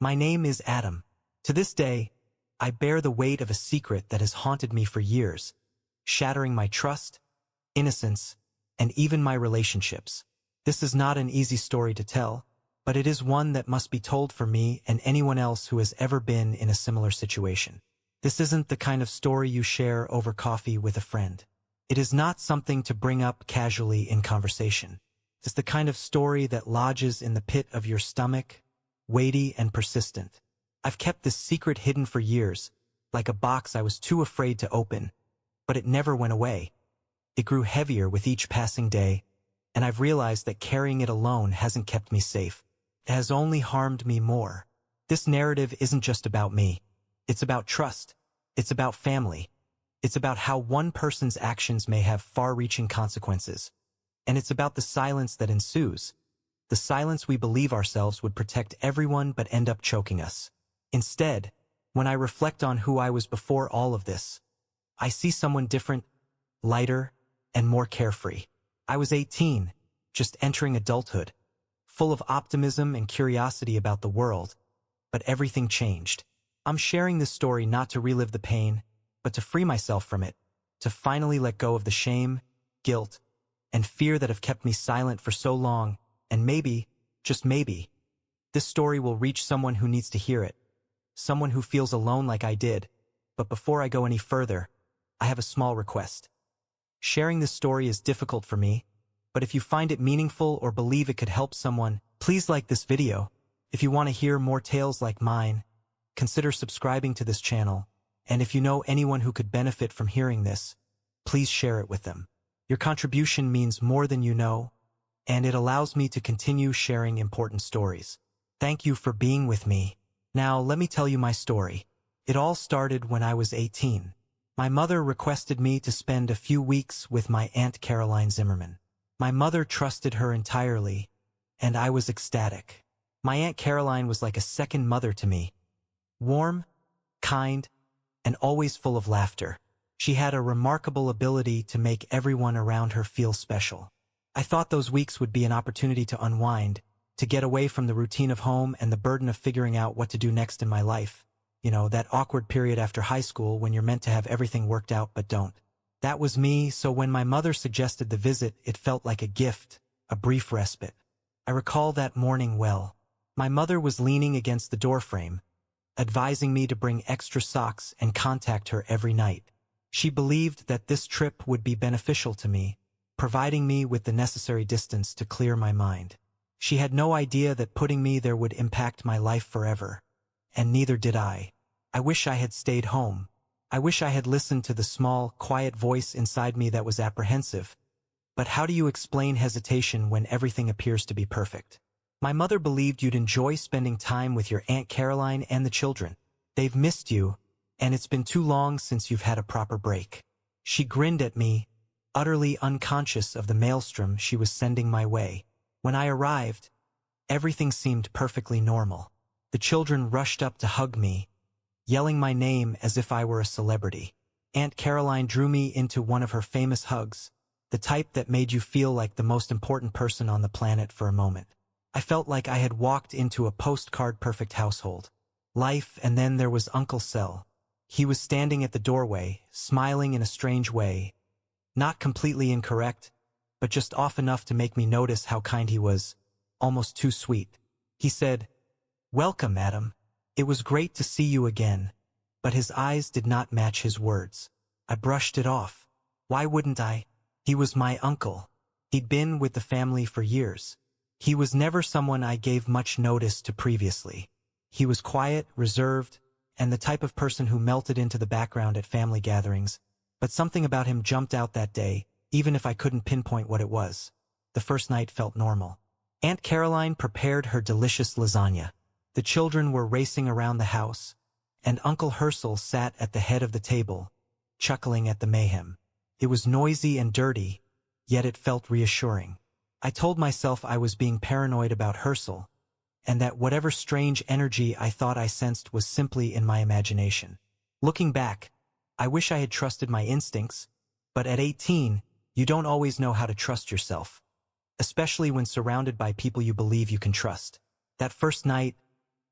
My name is Adam. To this day, I bear the weight of a secret that has haunted me for years, shattering my trust, innocence, and even my relationships. This is not an easy story to tell, but it is one that must be told for me and anyone else who has ever been in a similar situation. This isn't the kind of story you share over coffee with a friend. It is not something to bring up casually in conversation. It's the kind of story that lodges in the pit of your stomach, weighty and persistent. I've kept this secret hidden for years, like a box I was too afraid to open, but it never went away. It grew heavier with each passing day, and I've realized that carrying it alone hasn't kept me safe. It has only harmed me more. This narrative isn't just about me. It's about trust. It's about family. It's about how one person's actions may have far-reaching consequences. And it's about the silence that ensues. The silence we believe ourselves would protect everyone but end up choking us. Instead, when I reflect on who I was before all of this, I see someone different, lighter, and more carefree. I was 18, just entering adulthood, full of optimism and curiosity about the world, but everything changed. I'm sharing this story not to relive the pain, but to free myself from it, to finally let go of the shame, guilt, and fear that have kept me silent for so long, and maybe, just maybe, this story will reach someone who needs to hear it, someone who feels alone like I did. But before I go any further, I have a small request. Sharing this story is difficult for me, but if you find it meaningful or believe it could help someone, please like this video. If you want to hear more tales like mine, consider subscribing to this channel, and if you know anyone who could benefit from hearing this, please share it with them. Your contribution means more than you know, and it allows me to continue sharing important stories. Thank you for being with me. Now let me tell you my story. It all started when I was 18. My mother requested me to spend a few weeks with my Aunt Caroline Zimmerman. My mother trusted her entirely, and I was ecstatic. My Aunt Caroline was like a second mother to me. Warm, kind, and always full of laughter. She had a remarkable ability to make everyone around her feel special. I thought those weeks would be an opportunity to unwind, to get away from the routine of home and the burden of figuring out what to do next in my life. You know, that awkward period after high school when you're meant to have everything worked out but don't. That was me, so when my mother suggested the visit, it felt like a gift, a brief respite. I recall that morning well. My mother was leaning against the doorframe, advising me to bring extra socks and contact her every night. She believed that this trip would be beneficial to me, providing me with the necessary distance to clear my mind. She had no idea that putting me there would impact my life forever, and neither did I. I wish I had stayed home. I wish I had listened to the small, quiet voice inside me that was apprehensive. But how do you explain hesitation when everything appears to be perfect? My mother believed you'd enjoy spending time with your Aunt Caroline and the children. They've missed you, and it's been too long since you've had a proper break. She grinned at me, utterly unconscious of the maelstrom she was sending my way. When I arrived, everything seemed perfectly normal. The children rushed up to hug me, yelling my name as if I were a celebrity. Aunt Caroline drew me into one of her famous hugs, the type that made you feel like the most important person on the planet for a moment. I felt like I had walked into a postcard-perfect household. Life, and then there was Uncle Sel. He was standing at the doorway, smiling in a strange way, not completely incorrect, but just off enough to make me notice how kind he was, almost too sweet. He said, "Welcome, Adam. It was great to see you again," but his eyes did not match his words. I brushed it off. Why wouldn't I? He was my uncle. He'd been with the family for years. He was never someone I gave much notice to previously. He was quiet, reserved, and the type of person who melted into the background at family gatherings, but something about him jumped out that day, even if I couldn't pinpoint what it was. The first night felt normal. Aunt Caroline prepared her delicious lasagna. The children were racing around the house, and Uncle Herschel sat at the head of the table, chuckling at the mayhem. It was noisy and dirty, yet it felt reassuring. I told myself I was being paranoid about Herschel, and that whatever strange energy I thought I sensed was simply in my imagination. Looking back, I wish I had trusted my instincts, but at 18, you don't always know how to trust yourself, especially when surrounded by people you believe you can trust. That first night,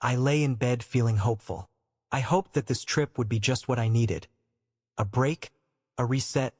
I lay in bed feeling hopeful. I hoped that this trip would be just what I needed. A break, a reset,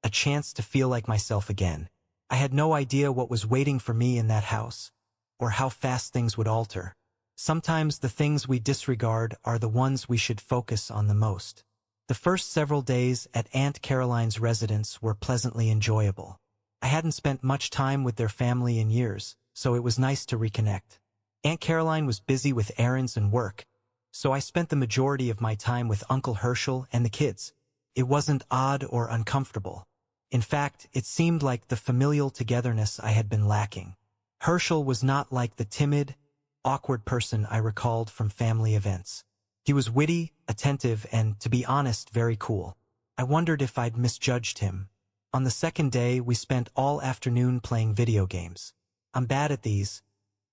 a chance to feel like myself again. I had no idea what was waiting for me in that house, or how fast things would alter. Sometimes the things we disregard are the ones we should focus on the most. The first several days at Aunt Caroline's residence were pleasantly enjoyable. I hadn't spent much time with their family in years, so it was nice to reconnect. Aunt Caroline was busy with errands and work, so I spent the majority of my time with Uncle Herschel and the kids. It wasn't odd or uncomfortable. In fact, it seemed like the familial togetherness I had been lacking. Herschel was not like the timid, awkward person I recalled from family events. He was witty, attentive, and, to be honest, very cool. I wondered if I'd misjudged him. On the second day, we spent all afternoon playing video games. I'm bad at these,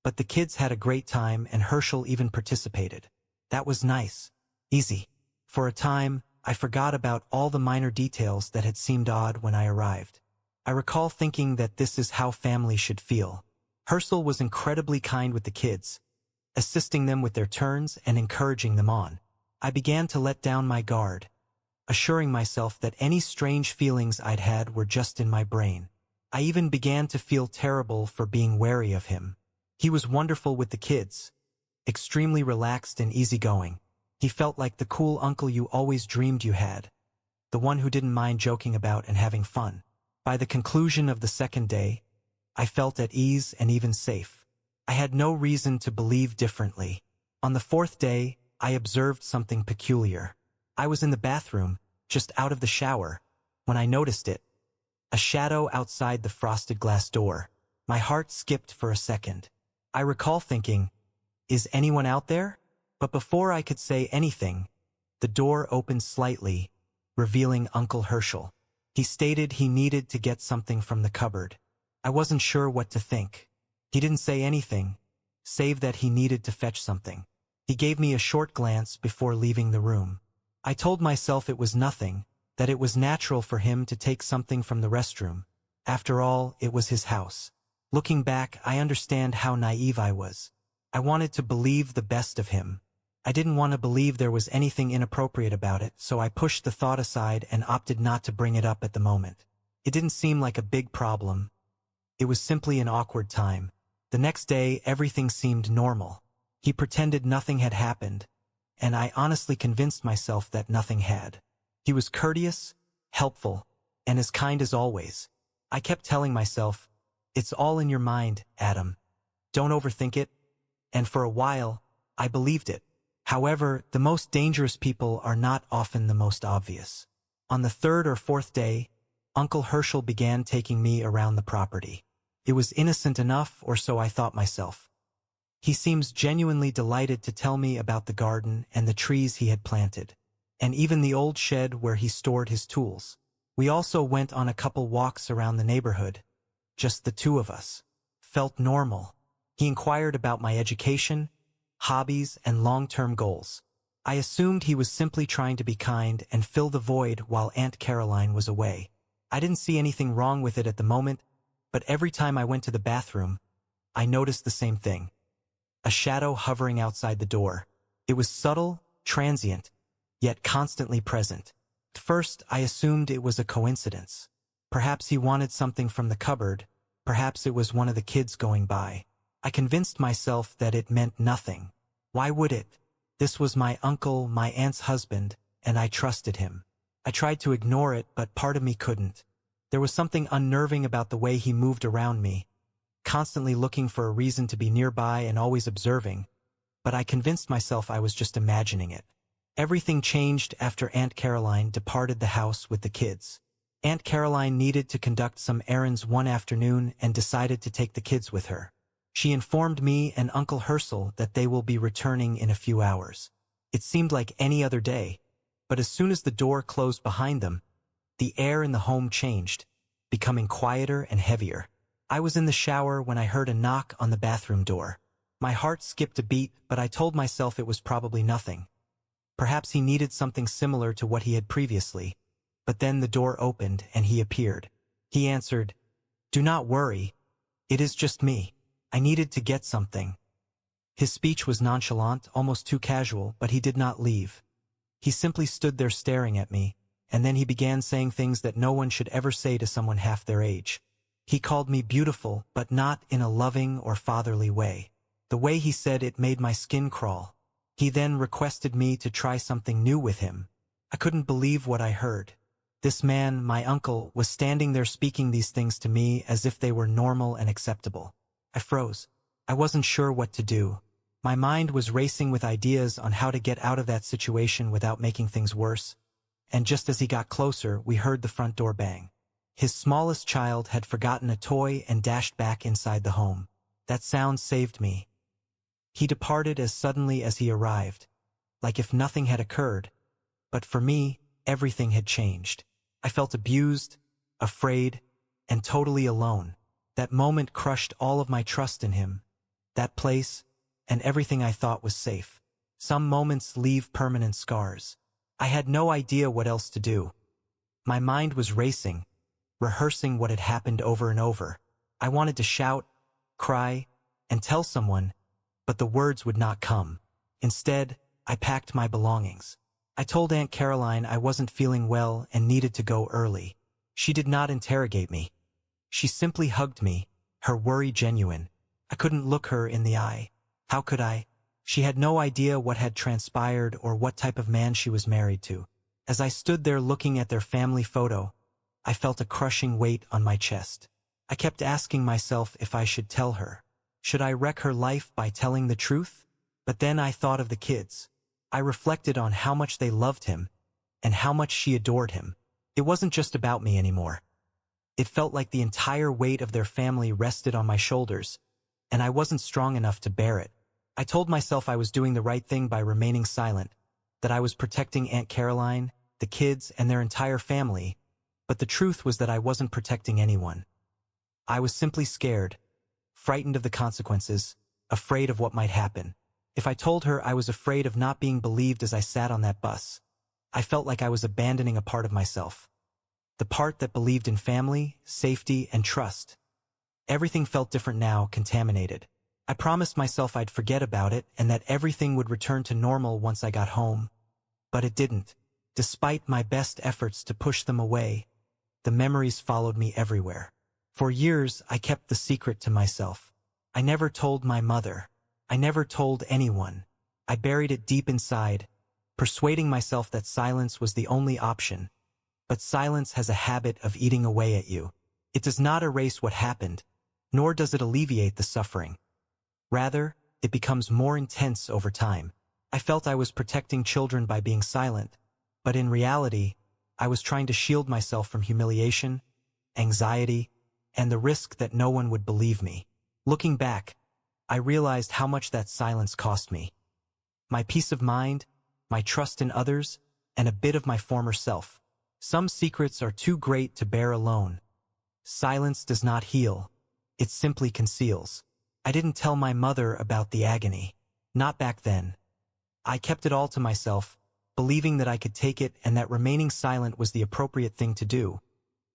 but the kids had a great time and Herschel even participated. That was nice. Easy. For a time, I forgot about all the minor details that had seemed odd when I arrived. I recall thinking that this is how family should feel. Herschel was incredibly kind with the kids, assisting them with their turns and encouraging them on. I began to let down my guard, assuring myself that any strange feelings I'd had were just in my brain. I even began to feel terrible for being wary of him. He was wonderful with the kids, extremely relaxed and easygoing. He felt like the cool uncle you always dreamed you had, the one who didn't mind joking about and having fun. By the conclusion of the second day, I felt at ease and even safe. I had no reason to believe differently. On the fourth day, I observed something peculiar. I was in the bathroom, just out of the shower, when I noticed it. A shadow outside the frosted glass door. My heart skipped for a second. I recall thinking, "Is anyone out there?" But before I could say anything, the door opened slightly, revealing Uncle Herschel. He stated he needed to get something from the cupboard. I wasn't sure what to think. He didn't say anything, save that he needed to fetch something. He gave me a short glance before leaving the room. I told myself it was nothing, that it was natural for him to take something from the restroom. After all, it was his house. Looking back, I understand how naive I was. I wanted to believe the best of him. I didn't want to believe there was anything inappropriate about it, so I pushed the thought aside and opted not to bring it up at the moment. It didn't seem like a big problem. It was simply an awkward time. The next day, everything seemed normal. He pretended nothing had happened, and I honestly convinced myself that nothing had. He was courteous, helpful, and as kind as always. I kept telling myself, "It's all in your mind, Adam. Don't overthink it." And for a while, I believed it. However, the most dangerous people are not often the most obvious. On the third or fourth day, Uncle Herschel began taking me around the property. It was innocent enough, or so I thought myself. He seems genuinely delighted to tell me about the garden and the trees he had planted, and even the old shed where he stored his tools. We also went on a couple walks around the neighborhood, just the two of us. Felt normal. He inquired about my education, hobbies, and long-term goals. I assumed he was simply trying to be kind and fill the void while Aunt Caroline was away. I didn't see anything wrong with it at the moment, but every time I went to the bathroom, I noticed the same thing. A shadow hovering outside the door. It was subtle, transient, yet constantly present. At first, I assumed it was a coincidence. Perhaps he wanted something from the cupboard, perhaps it was one of the kids going by. I convinced myself that it meant nothing. Why would it? This was my uncle, my aunt's husband, and I trusted him. I tried to ignore it, but part of me couldn't. There was something unnerving about the way he moved around me, constantly looking for a reason to be nearby and always observing, but I convinced myself I was just imagining it. Everything changed after Aunt Caroline departed the house with the kids. Aunt Caroline needed to conduct some errands one afternoon and decided to take the kids with her. She informed me and Uncle Herschel that they will be returning in a few hours. It seemed like any other day, but as soon as the door closed behind them, the air in the home changed, becoming quieter and heavier. I was in the shower when I heard a knock on the bathroom door. My heart skipped a beat, but I told myself it was probably nothing. Perhaps he needed something similar to what he had previously. But then the door opened and he appeared. He answered, "Do not worry. It is just me. I needed to get something." His speech was nonchalant, almost too casual, but he did not leave. He simply stood there staring at me, and then he began saying things that no one should ever say to someone half their age. He called me beautiful, but not in a loving or fatherly way. The way he said it made my skin crawl. He then requested me to try something new with him. I couldn't believe what I heard. This man, my uncle, was standing there speaking these things to me as if they were normal and acceptable. I froze. I wasn't sure what to do. My mind was racing with ideas on how to get out of that situation without making things worse. And just as he got closer, we heard the front door bang. His smallest child had forgotten a toy and dashed back inside the home. That sound saved me. He departed as suddenly as he arrived, like if nothing had occurred. But for me, everything had changed. I felt abused, afraid, and totally alone. That moment crushed all of my trust in him, that place, and everything I thought was safe. Some moments leave permanent scars. I had no idea what else to do. My mind was racing, rehearsing what had happened over and over. I wanted to shout, cry, and tell someone, but the words would not come. Instead, I packed my belongings. I told Aunt Caroline I wasn't feeling well and needed to go early. She did not interrogate me. She simply hugged me, her worry genuine. I couldn't look her in the eye. How could I? She had no idea what had transpired or what type of man she was married to. As I stood there looking at their family photo, I felt a crushing weight on my chest. I kept asking myself if I should tell her. Should I wreck her life by telling the truth? But then I thought of the kids. I reflected on how much they loved him and how much she adored him. It wasn't just about me anymore. It felt like the entire weight of their family rested on my shoulders, and I wasn't strong enough to bear it. I told myself I was doing the right thing by remaining silent, that I was protecting Aunt Caroline, the kids, and their entire family, but the truth was that I wasn't protecting anyone. I was simply scared, frightened of the consequences, afraid of what might happen. If I told her, I was afraid of not being believed as I sat on that bus. I felt like I was abandoning a part of myself. The part that believed in family, safety, and trust. Everything felt different now, contaminated. I promised myself I'd forget about it and that everything would return to normal once I got home. But it didn't. Despite my best efforts to push them away, the memories followed me everywhere. For years, I kept the secret to myself. I never told my mother. I never told anyone. I buried it deep inside, persuading myself that silence was the only option. But silence has a habit of eating away at you. It does not erase what happened, nor does it alleviate the suffering. Rather, it becomes more intense over time. I felt I was protecting children by being silent, but in reality, I was trying to shield myself from humiliation, anxiety, and the risk that no one would believe me. Looking back, I realized how much that silence cost me. My peace of mind, my trust in others, and a bit of my former self. Some secrets are too great to bear alone. Silence does not heal. It simply conceals. I didn't tell my mother about the agony. Not back then. I kept it all to myself, believing that I could take it and that remaining silent was the appropriate thing to do.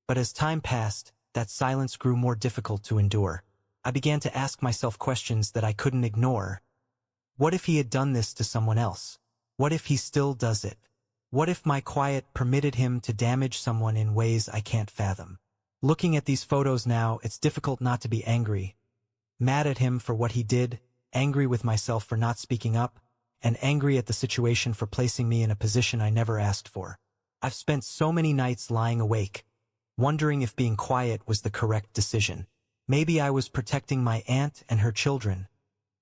But as time passed, that silence grew more difficult to endure. I began to ask myself questions that I couldn't ignore. What if he had done this to someone else? What if he still does it? What if my quiet permitted him to damage someone in ways I can't fathom? Looking at these photos now, it's difficult not to be angry. Mad at him for what he did, angry with myself for not speaking up, and angry at the situation for placing me in a position I never asked for. I've spent so many nights lying awake, wondering if being quiet was the correct decision. Maybe I was protecting my aunt and her children,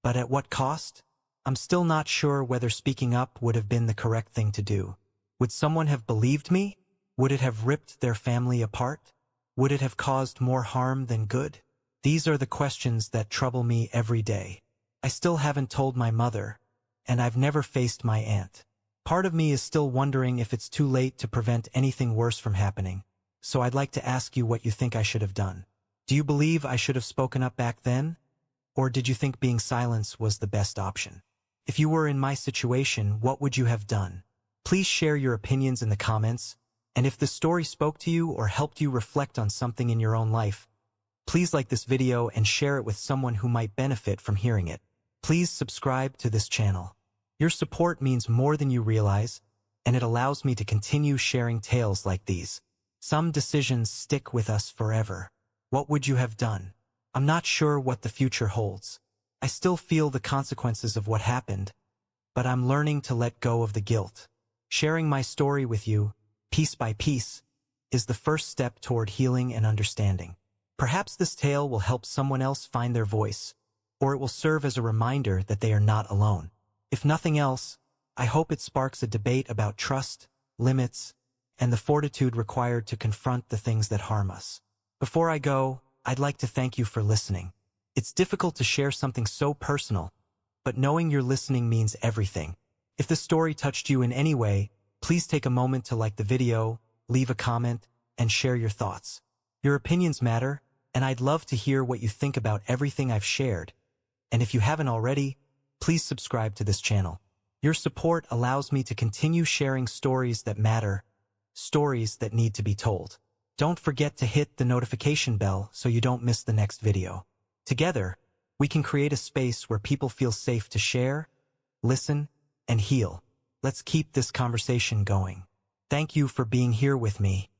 but at what cost? I'm still not sure whether speaking up would have been the correct thing to do. Would someone have believed me? Would it have ripped their family apart? Would it have caused more harm than good? These are the questions that trouble me every day. I still haven't told my mother, and I've never faced my aunt. Part of me is still wondering if it's too late to prevent anything worse from happening. So I'd like to ask you what you think I should have done. Do you believe I should have spoken up back then? Or did you think being silent was the best option? If you were in my situation, what would you have done? Please share your opinions in the comments, and if the story spoke to you or helped you reflect on something in your own life, please like this video and share it with someone who might benefit from hearing it. please subscribe to this channel. Your support means more than you realize, and it allows me to continue sharing tales like these. Some decisions stick with us forever. What would you have done? I'm not sure what the future holds. I still feel the consequences of what happened, but I'm learning to let go of the guilt. Sharing my story with you, piece by piece, is the first step toward healing and understanding. Perhaps this tale will help someone else find their voice, or it will serve as a reminder that they are not alone. If nothing else, I hope it sparks a debate about trust, limits, and the fortitude required to confront the things that harm us. Before I go, I'd like to thank you for listening. It's difficult to share something so personal, but knowing you're listening means everything. If the story touched you in any way, please take a moment to like the video, leave a comment, and share your thoughts. Your opinions matter, and I'd love to hear what you think about everything I've shared. And if you haven't already, please subscribe to this channel. Your support allows me to continue sharing stories that matter, stories that need to be told. Don't forget to hit the notification bell so you don't miss the next video. Together, we can create a space where people feel safe to share, listen, and heal. Let's keep this conversation going. Thank you for being here with me.